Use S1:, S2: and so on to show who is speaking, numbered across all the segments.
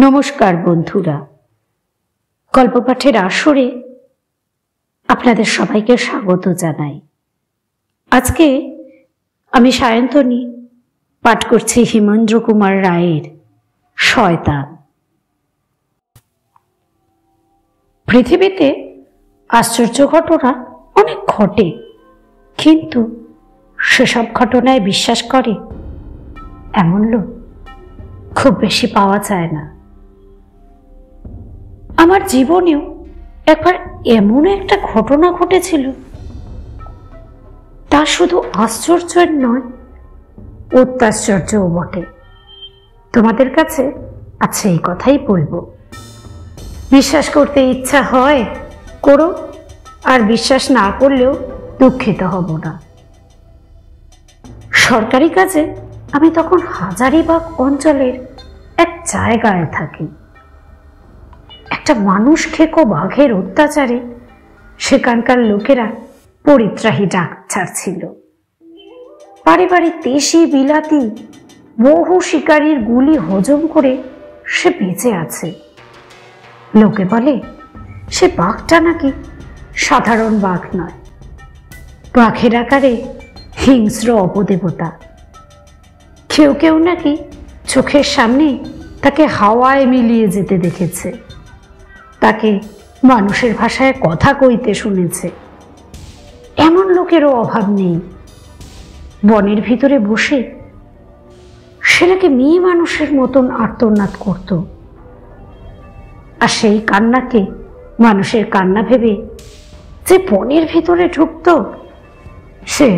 S1: নমস্কার বন্ধুরা, গল্প পাঠের আসরে আপনাদের সবাইকে স্বাগত জানাই। আজকে আমি সায়ন্তনী পাঠ করছি হিমেন্দ্র কুমার রায়ের শয়তান। পৃথিবীতে আশ্চর্য ঘটনা অনেক ঘটে, কিন্তু সেসব ঘটনায় বিশ্বাস করে এমন লোক খুব বেশি পাওয়া যায় না। আমার জীবনেও একবার এমন একটা ঘটনা ঘটেছিল, তা শুধু আশ্চর্যের নয়, অত্যাশ্চর্যও বটে। তোমাদের কাছে আচ্ছা এই কথাই বলবো, বিশ্বাস করতে ইচ্ছা হয় করো, আর বিশ্বাস না করলেও দুঃখিত হব না। সরকারি কাজে আমি তখন হাজারীবাগ অঞ্চলের এক জায়গায় থাকি। একটা মানুষ খেকো বাঘের অত্যাচারে সেখানকার লোকেরা পরিত্রাহী ডাক ছাড়ছিল। বাড়ি বাড়ি দেশি বিলাতি বহু শিকারীর গুলি হজম করে সে বেঁচে আছে। লোকে বলে সে বাঘটা নাকি সাধারণ বাঘ নয়, বাঘের আকারে হিংস্র অপদেবতা। কেউ কেউ নাকি চোখের সামনে তাকে হাওয়ায় মিলিয়ে যেতে দেখেছে, তাকে মানুষের ভাষায় কথা কইতে শুনেছে। এমন লোকেরও অভাব নেই। বনের ভিতরে বসে সে নাকি মেয়ে মানুষের মতন আর্তনাদ করত, আর সেই কান্নাকে মানুষের কান্না ভেবে যে বনের ভিতরে ঢুকত, সে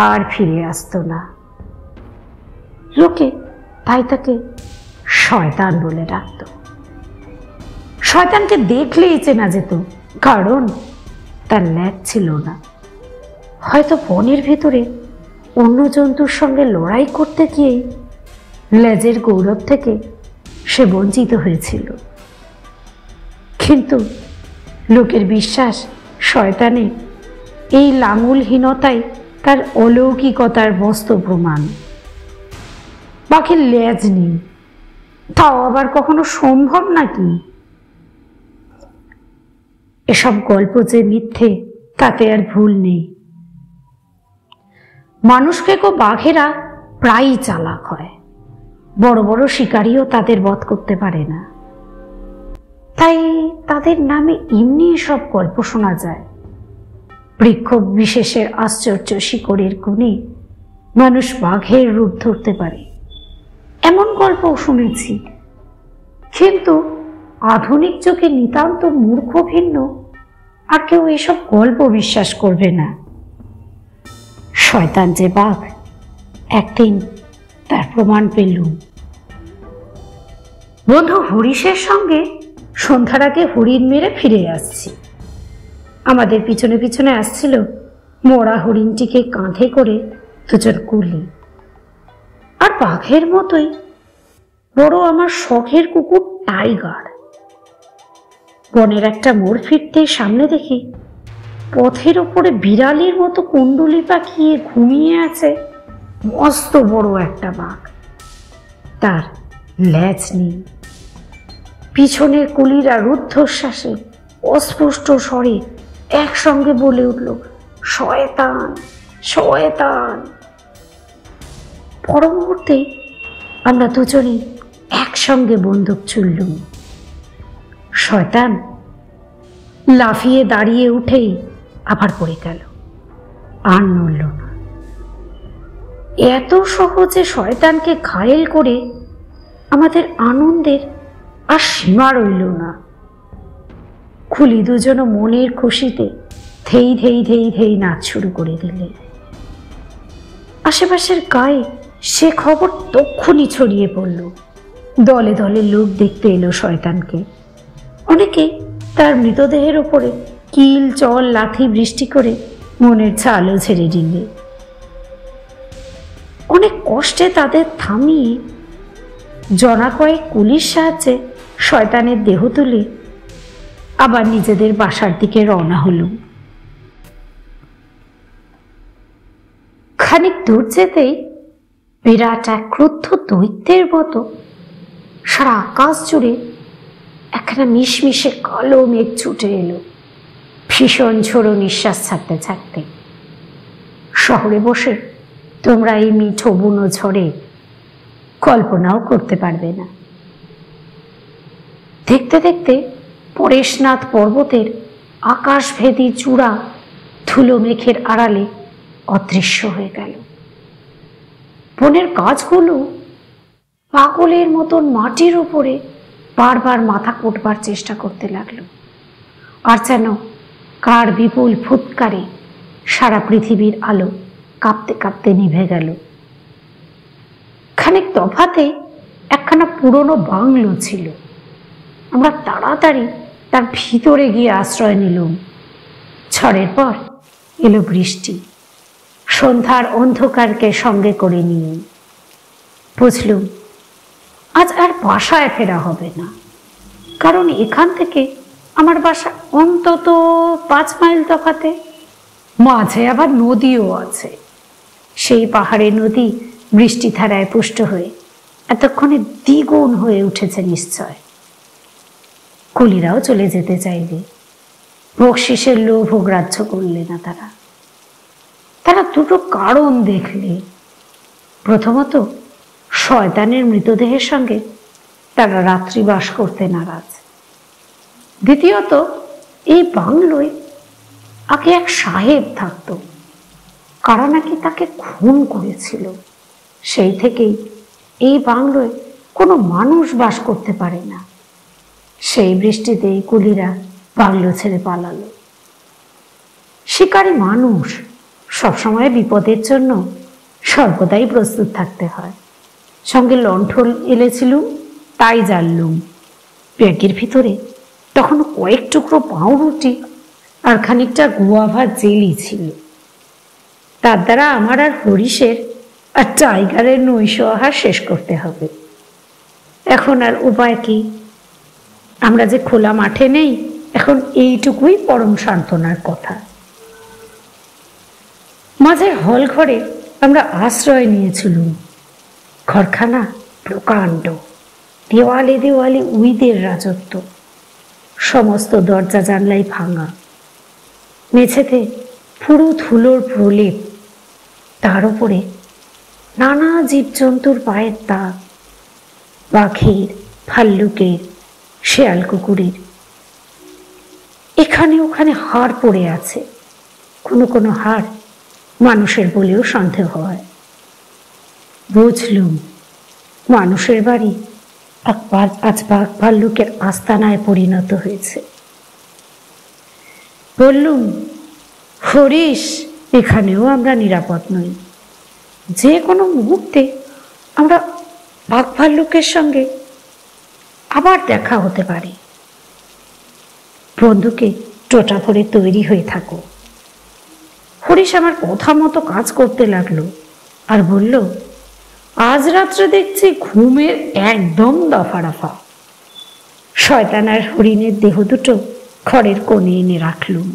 S1: আর ফিরে আসতো না। লোকে তাই তাকে শয়তান বলে ডাকত। শয়তানকে দেখলেই চেনা যেত, কারণ তার লেজ ছিল না। হয়তো বনের ভেতরে অন্য জন্তুর সঙ্গে লড়াই করতে গিয়েই লেজের গৌরব থেকে সে বঞ্চিত হয়েছিল। কিন্তু লোকের বিশ্বাস শয়তানের এই লাঙুলহীনতাই তার অলৌকিকতার বাস্তব প্রমাণ। বাঘের লেজ নেই, তাও আবার কখনো সম্ভব নাকি? এসব গল্প যে মিথ্যে তাতে আর ভুল নেই। মানুষকে বাঘেরা প্রায়ই চালাক হয়, বড় বড় শিকারীও তাদের বধ করতে পারে না, তাই তাদের নামে এমনি সব গল্প শোনা যায়। বৃক্ষ বিশেষের আশ্চর্য শিকড়ের কোণে মানুষ বাঘের রূপ ধরতে পারে, এমন গল্পও শুনেছি। কিন্তু আধুনিক যুগে নিতান্ত মূর্খ ভিন্ন আর কেউ এসব গল্প বিশ্বাস করবে না। শয়তান যে বাঘ, একদিন তার প্রমাণ পেলুম। বন্ধু হরিশের সঙ্গে সন্ধ্যার আগে হরিণ মেরে ফিরে আসছি। আমাদের পিছনে পিছনে আসছিল মরা হরিণটিকে কাঁধে করে দুজন কুলি, আর বাঘের মতোই বড় আমার শখের কুকুর টাইগার। বনের একটা মোড় ফিরতে সামনে দেখি পথের ওপরে বিড়ালের মতো কুণ্ডুলি পাকিয়ে ঘুমিয়ে আছে মস্ত বড় একটা বাঘ। তার লেজ নেই। পিছনের কুলিরা রুদ্ধশ্বাসে অস্পষ্ট স্বরে একসঙ্গে বলে উঠল, শয়তান শয়তান। পর মুহূর্তে আমরা দুজনে একসঙ্গে বন্দুক ছুড়লুম। শয়তান লাফিয়ে দাঁড়িয়ে উঠেই আবার পড়ে গেল, আর নড়ল না। এত সহজে শয়তানকে ঘায়েল করে আমাদের আনন্দের আর সীমা রইল না। খুলি দুজনও মনের খুশিতে ধেই ধেই ধেই ধেই নাচ শুরু করে দিলে। আশেপাশের গায়ে সে খবর তক্ষুনি ছড়িয়ে পড়ল। দলে দলে লোক দেখতে এলো শয়তানকে। অনেকে তার মৃতদেহের ওপরে কিল চল লাথি বৃষ্টি করে মনের ছালও ছেড়ে দিলে। অনেক কষ্টে তাদের থামিয়ে জনা কয়েক কুলির সাহায্যে শয়তানের দেহ তুলে আবার নিজেদের বাসার দিকে রওনা হল। খানিক দূর যেতেই বিরাট এক ক্রুদ্ধ দৈত্যের মতো সারা আকাশ জুড়ে একখানা মিশমিশে কালো মেঘ ছুটে এলো, ভীষণ ঝোড়ো নিঃশ্বাস ছাড়তে ছাড়তে। শহরে বসে তোমরা এই মিঠো বুনো ঝড়ে কল্পনাও করতে পারবে না। দেখতে দেখতে পরেশনাথ পর্বতের আকাশভেদী চূড়া ধুলো মেঘের আড়ালে অদৃশ্য হয়ে গেল। বনের গাছগুলো পাগলের মতন মাটির উপরে বারবার মাথা কোটবার চেষ্টা করতে লাগলো, আর যেন কার বিপুল ফুৎকারে সারা পৃথিবীর আলো কাঁপতে কাঁপতে নিভে গেল। খানিক তফাতে একখানা পুরনো বাংলো ছিল। আমরা তাড়াতাড়ি তার ভিতরে গিয়ে আশ্রয় নিলাম। ঝড়ের পর এলো বৃষ্টি, সন্ধ্যার অন্ধকারকে সঙ্গে করে নিয়ে। বুঝলুম আজ আর বাসায় ফেরা হবে না, কারণ এখান থেকে আমার বাসা অন্তত 5 মাইল তফাতে। মাঝে আবার নদীও আছে। সেই পাহাড়ের নদী বৃষ্টি ধারায় পুষ্ট হয়ে এতক্ষণে দ্বিগুণ হয়ে উঠেছে নিশ্চয়। কুলিরাও চলে যেতে চাইলে বকশিসের লোভ গ্রাহ্য করলে না তারা দুটো কারণ দেখলে। প্রথমত, শয়তানের মৃতদেহের সঙ্গে তারা রাত্রিবাস করতে নারাজ। দ্বিতীয়ত, এই বাংলোয় আগে এক সাহেব থাকতো, কারা নাকি তাকে খুন করেছিল। সেই থেকেই এই বাংলোয় কোনো মানুষ বাস করতে পারে না। সেই বৃষ্টিতেই কুলিরা বাংলো ছেড়ে পালালো। শিকারী মানুষ সবসময় বিপদের জন্য সর্বদাই প্রস্তুত থাকতে হয়। সঙ্গে লণ্ঠন এনেছিলুম, তাই জানলুম। ব্যাগের ভিতরে তখন কয়েক টুকরো পাউরুটি আর খানিকটা গুয়াভা জেলি ছিল। তার দ্বারা আমার আর হরিশের আর টাইগারের নৈশ আহার শেষ করতে হবে। এখন আর উপায় কি? আমরা যে খোলা মাঠে নেই, এখন এইটুকুই পরম সান্ত্বনার কথা। মাঝের হল ঘরে আমরা আশ্রয় নিয়েছিলুম। ঘরখানা প্রকাণ্ড, দেওয়ালে দেওয়ালে উইদের রাজত্ব। সমস্ত দরজা জানলাই ভাঙা, মেঝেতে পুরো ধুলোর প্রলেপ, তার উপরে নানা জীবজন্তুর পায়ের দাগ, বাঘের, ভাল্লুকের, শেয়াল কুকুরের। এখানে ওখানে হাড় পড়ে আছে, কোনো কোনো হাড় মানুষের বলেও সন্দেহ হয়। বুঝলুম মানুষের বাড়ি আজ বাঘ ভাল্লুকের আস্তানায় পরিণত হয়েছে। বললুম, হরিশ, এখানেও আমরা নিরাপদ নই। যে কোনো মুহূর্তে আমরা বাঘ ভাল্লুকের সঙ্গে আবার দেখা হতে পারে। বন্ধুকে টোটা ভরে তৈরি হয়ে থাকো। হরিশ আমার কথা মতো কাজ করতে লাগলো আর বলল, আজ রাত্রে দেখছি ঘুমের একদম দফারফা। শয়তান আর হরিণের দেহ দুটো ঘরের কোণে এনে রাখলুম।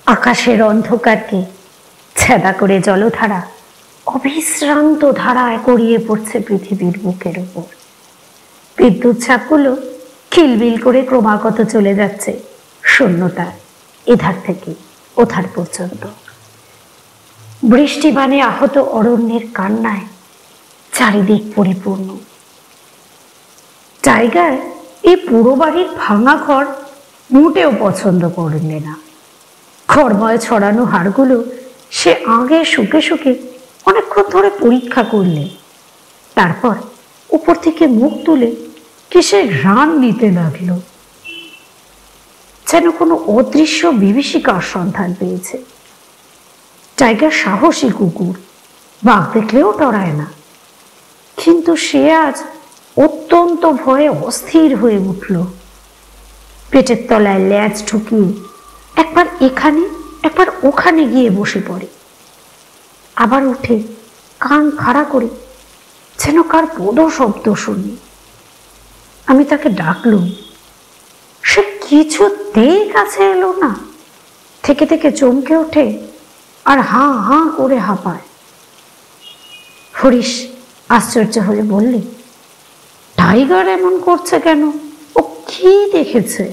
S1: আকাশের অন্ধকারকে ছেদা করে জলধারা অবিশ্রান্ত ধারায় গড়িয়ে পড়ছে পৃথিবীর বুকের উপর। বিদ্যুৎ ছাপগুলো খিলবিল করে ক্রমাগত চলে যাচ্ছে শূন্যতার এধার থেকে ওধার পর্যন্ত। বৃষ্টি বানে আহত অরণ্যের কান্নায় চারিদিক পরিপূর্ণ। টাইগার এই পুরো বাড়ির ভাঙা ঘর মোটেও পছন্দ করলে না। খড়ময় ছড়ানো হাড়গুলো সে আগে শুকে শুকে অনেকক্ষণ ধরে পরীক্ষা করলে, তারপর উপর থেকে মুখ তুলে কিসের রান দিতে লাগলো, যেন কোনো অদৃশ্য বিভীষিকার সন্ধান পেয়েছে। টাইগার সাহসী কুকুর, বাঘ দেখলেও ডরায় না, কিন্তু সে আজ অত্যন্ত ভয়ে অস্থির হয়ে উঠল। পেটের তলায় ল্যাজ ঢুকিয়ে একবার এখানে একবার ওখানে গিয়ে বসে পড়ে, আবার উঠে কান খাড়া করে যেন কার পদ শব্দ শুনি। আমি তাকে ডাকলুম, সে কিছুতেই কাছে এলো না। থেকে থেকে চমকে ওঠে আর হাঁ হাঁ করে হাঁপায়। হরিশ আশ্চর্য হয়ে বললে, টাইগার এমন করছে কেন? ও কি দেখেছে?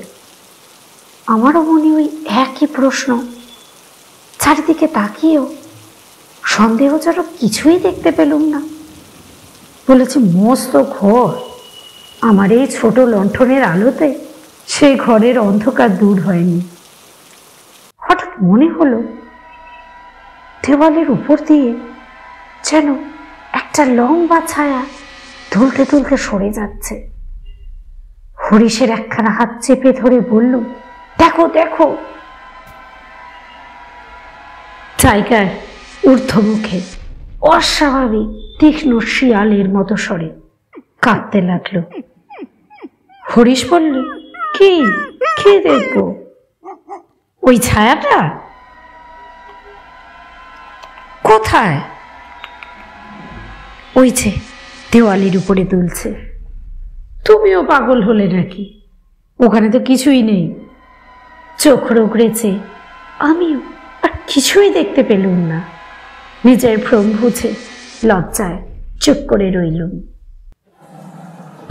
S1: আমারও মনে ওই একই প্রশ্ন। চারিদিকে তাকিয়েও সন্দেহজনক কিছুই দেখতে পেলুম না। বলেছে, মস্ত ঘর, আমার এই ছোট লণ্ঠনের আলোতে সেই ঘরের অন্ধকার দূর হয়নি। হঠাৎ মনে হলো দেওয়ালের উপর দিয়ে যেন একটা লম্বা ছায়া দুলতে দুলতে সরে যাচ্ছে। হরিশের একখানা হাত চেপে ধরে বলল, দেখো দেখো। টাইগার ঊর্ধ্বমুখে অস্বাভাবিক তীক্ষ্ণ শিয়ালের মতো স্বরে কাঁদতে লাগলো। হরিশ বলল, কি কি দেখবো? ওই ছায়াটা? কোথায়? ওই যে দেওয়ালের উপরে দুলছে। তুমিও পাগল হলে নাকি? ওখানে তো কিছুই নেই। চোখ রোগড়েছে, আমিও আর কিছুই দেখতে পেলুম না। নিজের ভ্রম বুঝে লজ্জায় চুপ করে রইলুম।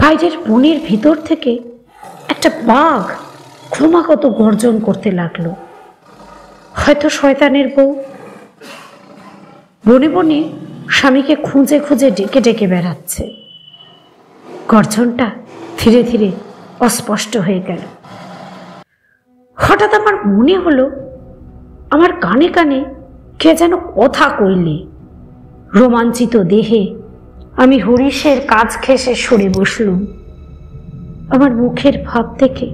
S1: বাইরের বনের ভিতর থেকে একটা বাঘ ক্রমাগত গর্জন করতে লাগলো। হয়তো শয়তানের বউ বনে বনে স্বামীকে খুঁজে খুঁজে ডেকে ডেকে বেড়াচ্ছে। গর্জনটা ধীরে ধীরে অস্পষ্ট হয়ে গেল। হঠাৎ আমার মনে হলো আমার কানে কানে কে যেন কথা কইলে। রোমাঞ্চিত দেহে আমি হরিশের কাজ ঘেঁষে সরে বসলুম। আমার মুখের ভাব দেখে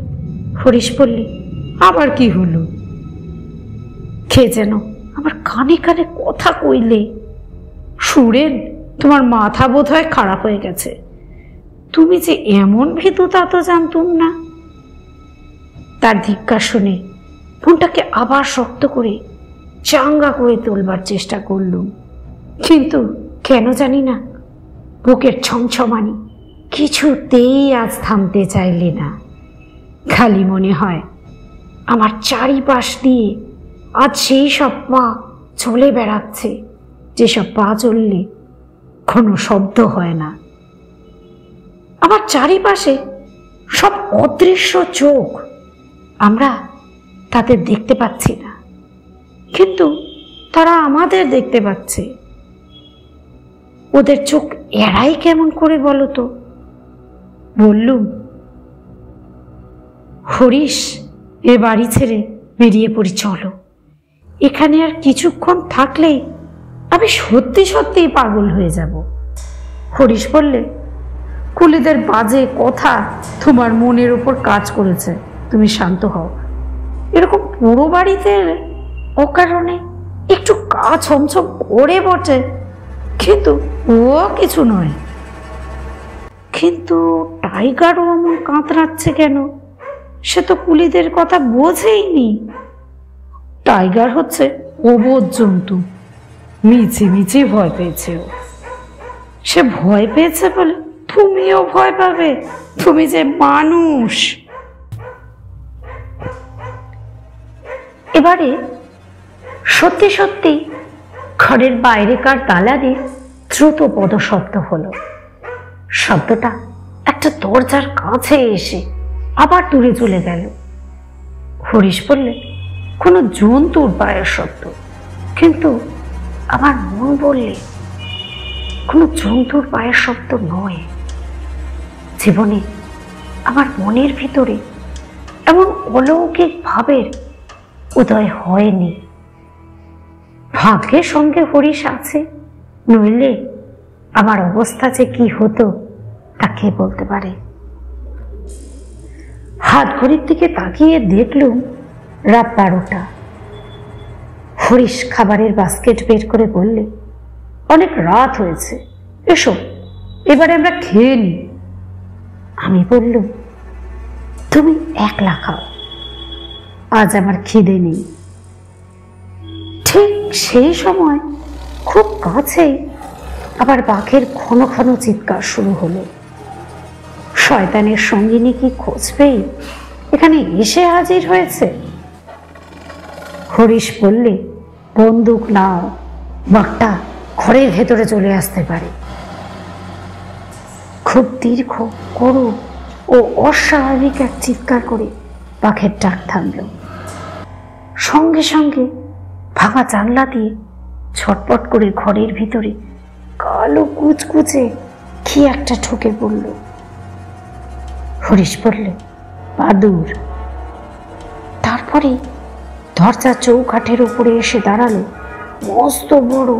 S1: হরিশ বললে, আবার কি হলো? কে যেন আমার কানে কানে কথা কইলে। সুরেন, তোমার মাথা বোধ হয় খারাপ হয়ে গেছে। তুমি যে এমন ভীতু তা তো জানতুম না। তার ধিক্কার শুনে মনটাকে আবার শক্ত করে চাঙ্গা করে তোলবার চেষ্টা করলুম, কিন্তু কেন জানি না বুকের ছমছমানি কিছুতেই আজ থামতে চাইলে না। খালি মনে হয় আমার চারিপাশ দিয়ে আজ সেই সব পা চলে বেড়াচ্ছে, যেসব পা চললে কোনো শব্দ হয় না। আমার চারিপাশে সব অদৃশ্য চোখ, আমরা তাদের দেখতে পাচ্ছি না, কিন্তু তারা আমাদের দেখতে পাচ্ছে। ওদের চোখ এড়াই কেমন করে বলো তো? বললুম, হরিশ, এ বাড়ি ছেড়ে বেরিয়ে পড়ি, চলো। এখানে আর কিছুক্ষণ থাকলেই আমি সত্যি সত্যিই পাগল হয়ে যাব। হরিশ বললে, কুলিদের বাজে কথা তোমার মনের উপর কাজ করেছে, তুমি শান্ত হও। এরকম পুরো বাড়িতে অকারণে একটু গা ছমছম করে বটে, কিন্তু ও কিছু নয়। কিন্তু টাইগারও এমন কাঁতরাচ্ছে কেন? সে তো কুলিদের কথা বোঝেইনি। টাইগার হচ্ছে অবোধ জন্তু, মিছি মিছি ভয় পেয়েছে। ও সে ভয় পেয়েছে বলে তুমিও ভয় পাবে? তুমি যে মানুষ। এবারে সত্যি সত্যি ঘরের বাইরেকার দালানে দ্রুত পদশব্দ হলো। শব্দটা একটা দরজার কাছে এসে আবার দূরে চলে গেল। হরিশ বললে, কোনো জন্তুর পায়ের শব্দ, কিন্তু আমার মন বললে কোনো জন্তুর পায়ের শব্দ নয়। জীবনে আমার মনের ভিতরে এমন অলৌকিক ভাবের উদয় হয়নি। ভাগ্যের সঙ্গে হরিশ আছে, নইলে আমার অবস্থা যে কি হতো তা কে বলতে পারে। হাত ঘড়ির দিকে তাকিয়ে দেখলুম রাত 12টা। হরিশ খাবারের বাস্কেট বের করে বললে, অনেক রাত হয়েছে, এসো এবারে আমরা খেয়ে নিই। আমি বললুম, তুমি একলা খাও, আজ আমার খিদে নেই। ঠিক সেই সময় খুব কাছেই আবার বাঘের ঘন ঘন চিৎকার শুরু হলো। শয়তানের সঙ্গিনী কি খোঁজ পেয়ে এখানে এসে হাজির হয়েছে? হরিশ বললে, বন্দুক নাও, বাঘটা ঘরের ভেতরে চলে আসতে পারে। খুব দীর্ঘ, করুণ ও অস্বাভাবিক এক চিৎকার করে বাঘের ডাক থামল। সঙ্গে সঙ্গে ভাঙা জানলা দিয়ে ছটপট করে ঘরের ভিতরে কালো কুচকুচে কি একটা ঢুকে পড়ল। হরিশ বলল, বাদুর। তারপরে দরজা চৌকাঠের উপরে এসে দাঁড়ালো মস্ত বড়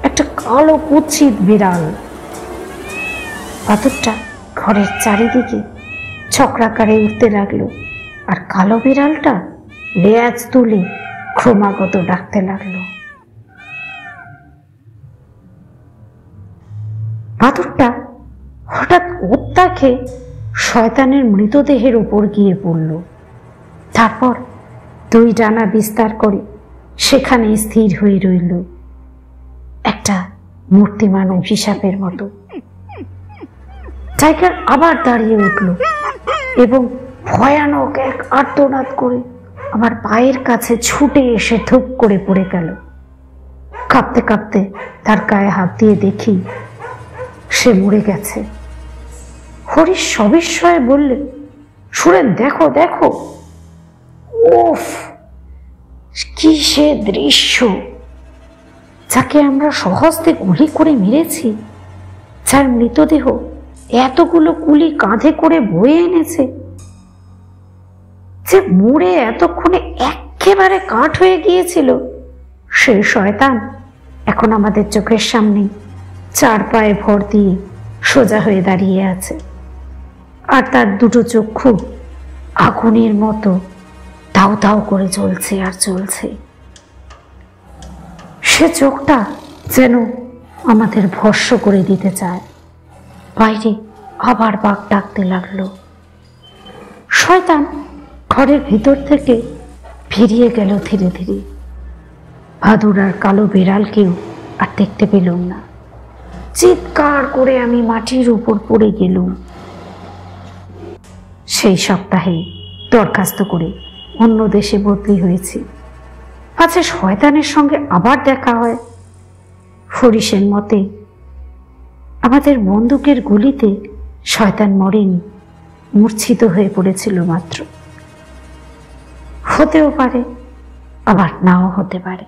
S1: একটা কালো কুৎসিত বিড়াল। বাদুরটা ঘরের চারিদিকে চক্রাকারে উঠতে লাগলো, আর কালো বিড়ালটা লেজ তুলে ক্রমাগত ডাকতে লাগলো। বাদুরটা হঠাৎ ওত্তা খেয়ে শয়তানের মৃতদেহের উপর গিয়ে পড়ল। তারপর দুই ডানা বিস্তার করে সেখানে স্থির হয়ে রইল, একটা মূর্তিমান অভিশাপের মতো। টাইগার আবার দাঁড়িয়ে উঠল এবং ভয়ানক এক আর্তনাদ করে আমার পায়ের কাছে ছুটে এসে ধূপ করে পড়ে গেল। কাঁপতে কাঁপতে তার গায়ে হাত দিয়ে দেখি সে মরে গেছে। হরিশ সবিস্ময়ে বললে, সুরেন, দেখো দেখো। ওফ, কি সে দৃশ্য! যাকে আমরা সহজে গুলি করে মেরেছি, যার মৃতদেহ এতগুলো কুলি কাঁধে করে বয়ে এনেছে, যে মরে এতক্ষণে একেবারে কাঠ হয়ে গিয়েছিল, সেই শয়তান এখন আমাদের চোখের সামনে চার পায়ে ভর দিয়ে সোজা হয়ে দাঁড়িয়ে আছে, আর তার দুটো চক্ষু আগুনের মতো দাউ দাউ করে জ্বলছে আর জ্বলছে। সে চোখটা যেন আমাদের ভস্ম করে দিতে চায়। বাইরে আবার বাঘ ডাকতে লাগলো। শয়তান ঘরের ভিতর থেকে ফিরিয়ে গেল ধীরে ধীরে। বাদুর আর কালো বিড়ালকেও আর দেখতে পেলাম না। চিৎকার করে আমি মাটির উপর পড়ে গেলুম। সেই সপ্তাহে দরখাস্ত করে অন্য দেশে বদলি হয়েছি। আচ্ছা, শয়তানের সঙ্গে আবার দেখা হয়। হরিশের মতে আমাদের বন্দুকের গুলিতে শয়তান মরেনি, মূর্ছিত হয়ে পড়েছিল মাত্র। হতেও পারে, আবার নাও হতে পারে।